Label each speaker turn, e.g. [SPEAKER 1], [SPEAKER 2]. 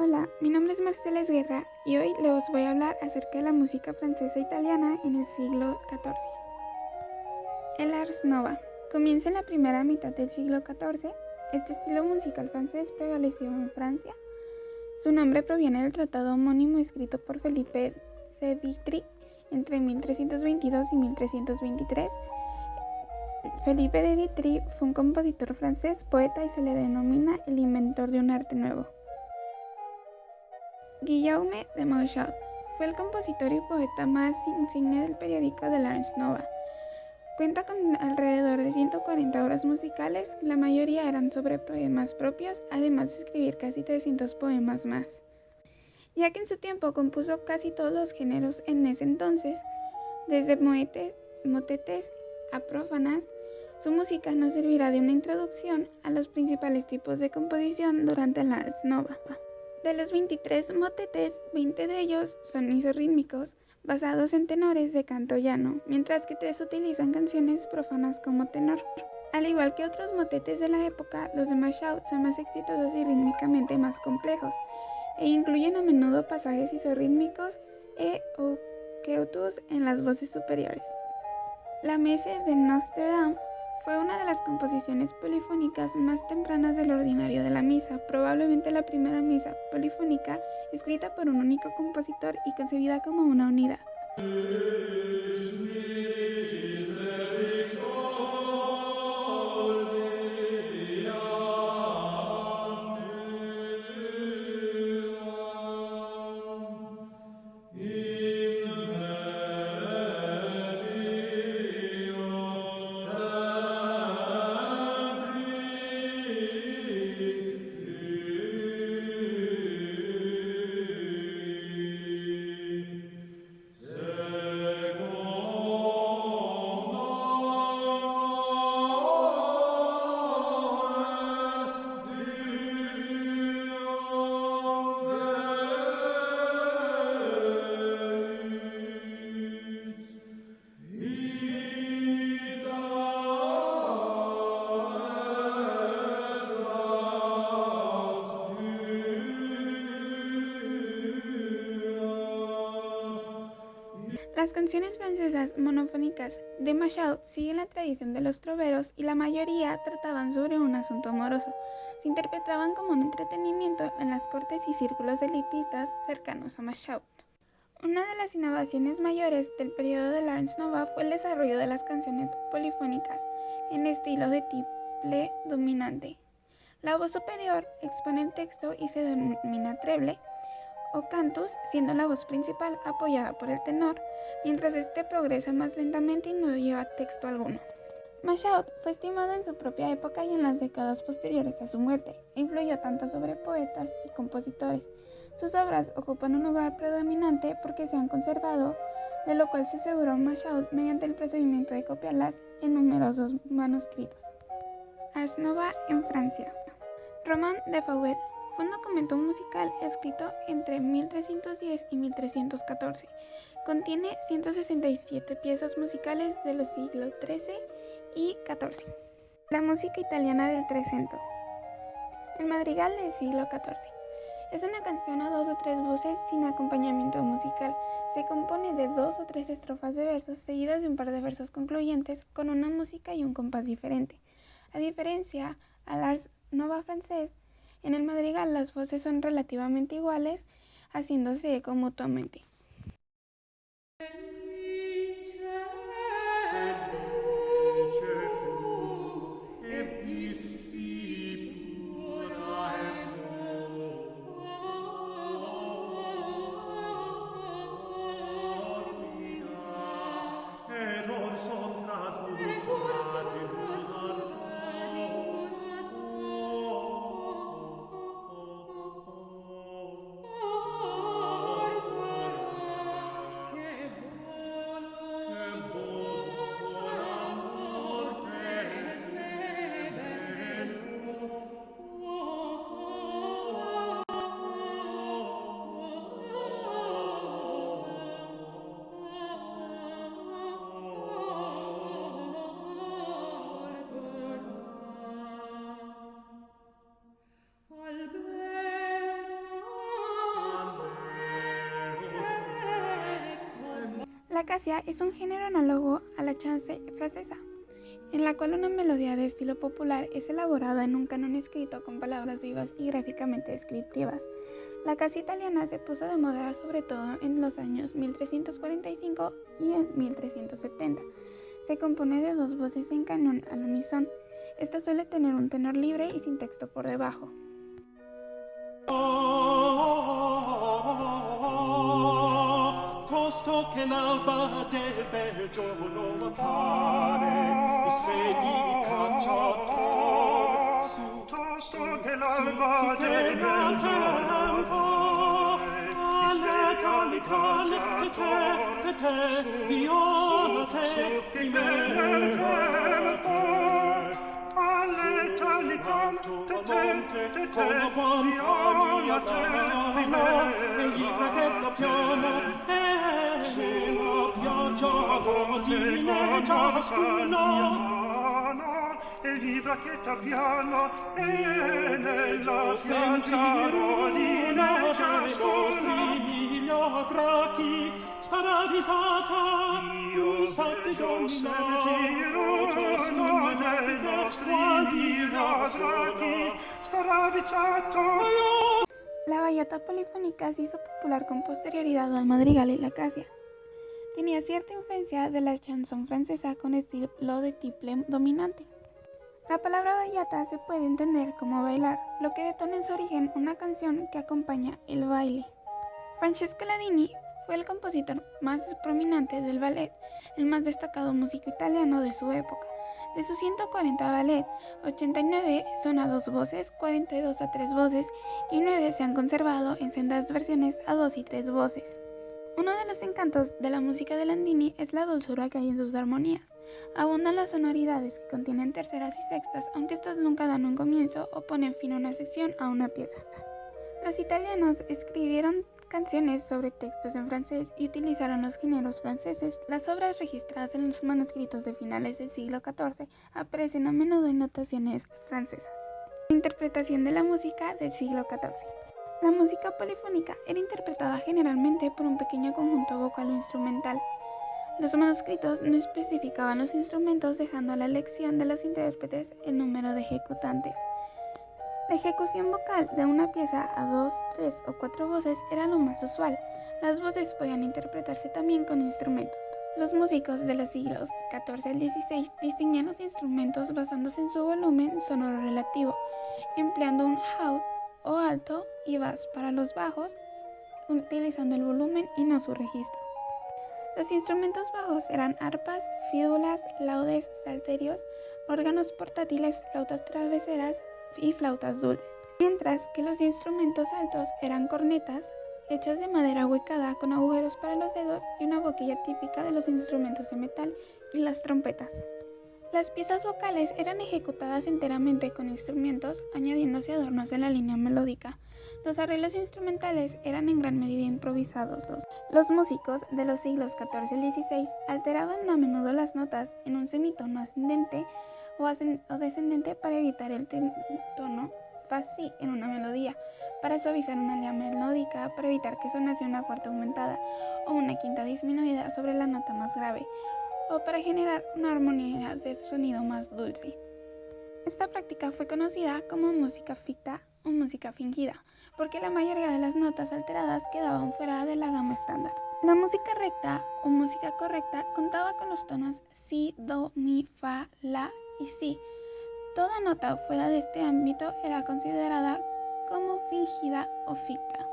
[SPEAKER 1] Hola, mi nombre es Marcela Esguerra y hoy les voy a hablar acerca de la música francesa e italiana en el siglo XIV. El Ars Nova comienza en la primera mitad del siglo XIV. Este estilo musical francés prevaleció en Francia. Su nombre proviene del tratado homónimo escrito por Felipe de Vitry entre 1322 y 1323. Felipe de Vitry fue un compositor francés, poeta y se le denomina el inventor de un arte nuevo. Guillaume de Maushaut fue el compositor y poeta más insigne del periódico de l'Ars Nova. Cuenta con alrededor de 140 obras musicales, la mayoría eran sobre poemas propios, además de escribir casi 300 poemas más. Ya que en su tiempo compuso casi todos los géneros en ese entonces, desde motetes a prófanas, su música nos servirá de una introducción a los principales tipos de composición durante el Ars Nova. De los 23 motetes, 20 de ellos son isorrítmicos, basados en tenores de canto llano, mientras que 3 utilizan canciones profanas como tenor. Al igual que otros motetes de la época, los de Machaut son más exitosos y rítmicamente más complejos, e incluyen a menudo pasajes isorrítmicos o queutus en las voces superiores. La Messe de Notre Dame fue una de las composiciones polifónicas más tempranas del ordinario de la misa, probablemente la primera misa polifónica escrita por un único compositor y concebida como una unidad. Las canciones francesas monofónicas de Machaut siguen la tradición de los troveros y la mayoría trataban sobre un asunto amoroso. Se interpretaban como un entretenimiento en las cortes y círculos elitistas cercanos a Machaut. Una de las innovaciones mayores del periodo de l'Ars Nova fue el desarrollo de las canciones polifónicas en estilo de tiple dominante. La voz superior expone el texto y se denomina treble o cantus, siendo la voz principal apoyada por el tenor, mientras este progresa más lentamente y no lleva texto alguno. Machaut fue estimado en su propia época y en las décadas posteriores a su muerte, e influyó tanto sobre poetas y compositores. Sus obras ocupan un lugar predominante porque se han conservado, de lo cual se aseguró Machaut mediante el procedimiento de copiarlas en numerosos manuscritos. Ars Nova en Francia. Roman de Fauvel fue un documento musical escrito entre 1310 y 1314. Contiene 167 piezas musicales de los siglos XIII y XIV. La música italiana del Trecento. El madrigal del siglo XIV. Es una canción a 2 o 3 voces sin acompañamiento musical. Se compone de 2 o 3 estrofas de versos seguidas de un par de versos concluyentes con una música y un compás diferente. A diferencia al Ars Nova francés, en el madrigal las voces son relativamente iguales, haciéndose eco mutuamente. La acacia es un género análogo a la chanson francesa, en la cual una melodía de estilo popular es elaborada en un canon escrito con palabras vivas y gráficamente descriptivas. La acacia italiana se puso de moda sobre todo en los años 1345 y en 1370. Se compone de 2 voces en canon al unísono. Esta suele tener un tenor libre y sin texto por debajo.
[SPEAKER 2] Tosto che l'alba del bel giorno appare, i svegli cacciator su, tosto che l'alba del bel giorno appare, i svegli cacciator su, viola te, il librachetta piano e nella spiaggia rodineggia scorriglio bracchi sarà risata io sette giorni del nostro bracchi starà rizzato.
[SPEAKER 1] La ballata polifónica se hizo popular con posterioridad al madrigal y la acacia. Tenía cierta influencia de la chanson francesa con estilo de tiple dominante. La palabra ballata se puede entender como bailar, lo que detona en su origen una canción que acompaña el baile. Francesco Ladini fue el compositor más prominente del ballet, el más destacado músico italiano de su época. De sus 140 ballet, 89 son a 2 voces, 42 a 3 voces y 9 se han conservado en sendas versiones a 2 y 3 voces. Uno de los encantos de la música de Landini es la dulzura que hay en sus armonías. Abundan las sonoridades que contienen terceras y sextas, aunque estas nunca dan un comienzo o ponen fin a una sección a una pieza. Los italianos escribieron canciones sobre textos en francés y utilizaron los géneros franceses. Las obras registradas en los manuscritos de finales del siglo XIV aparecen a menudo en notaciones francesas. La interpretación de la música del siglo XIV. La música polifónica era interpretada generalmente por un pequeño conjunto vocal o instrumental. Los manuscritos no especificaban los instrumentos, dejando a la elección de los intérpretes el número de ejecutantes. La ejecución vocal de una pieza a 2, 3 o 4 voces era lo más usual. Las voces podían interpretarse también con instrumentos. Los músicos de los siglos XIV al XVI distinguían los instrumentos basándose en su volumen sonoro relativo, empleando un haut o alto y bass para los bajos, utilizando el volumen y no su registro. Los instrumentos bajos eran arpas, fídulas, laudes, salterios, órganos portátiles, flautas traveseras y flautas dulces, mientras que los instrumentos altos eran cornetas hechas de madera huecada con agujeros para los dedos y una boquilla típica de los instrumentos de metal, y las trompetas. Las piezas vocales eran ejecutadas enteramente con instrumentos, añadiéndose adornos en la línea melódica. Los arreglos instrumentales eran en gran medida improvisados. Los músicos de los siglos XIV al XVI alteraban a menudo las notas en un semitono ascendente o descendente para evitar el tono fa si en una melodía, para suavizar una línea melódica, para evitar que sonase una cuarta aumentada o una quinta disminuida sobre la nota más grave, o para generar una armonía de sonido más dulce. Esta práctica fue conocida como música ficta o música fingida, porque la mayoría de las notas alteradas quedaban fuera de la gama estándar. La música recta o música correcta contaba con los tonos si, do, mi, fa, la y si. Toda nota fuera de este ámbito era considerada como fingida o ficta.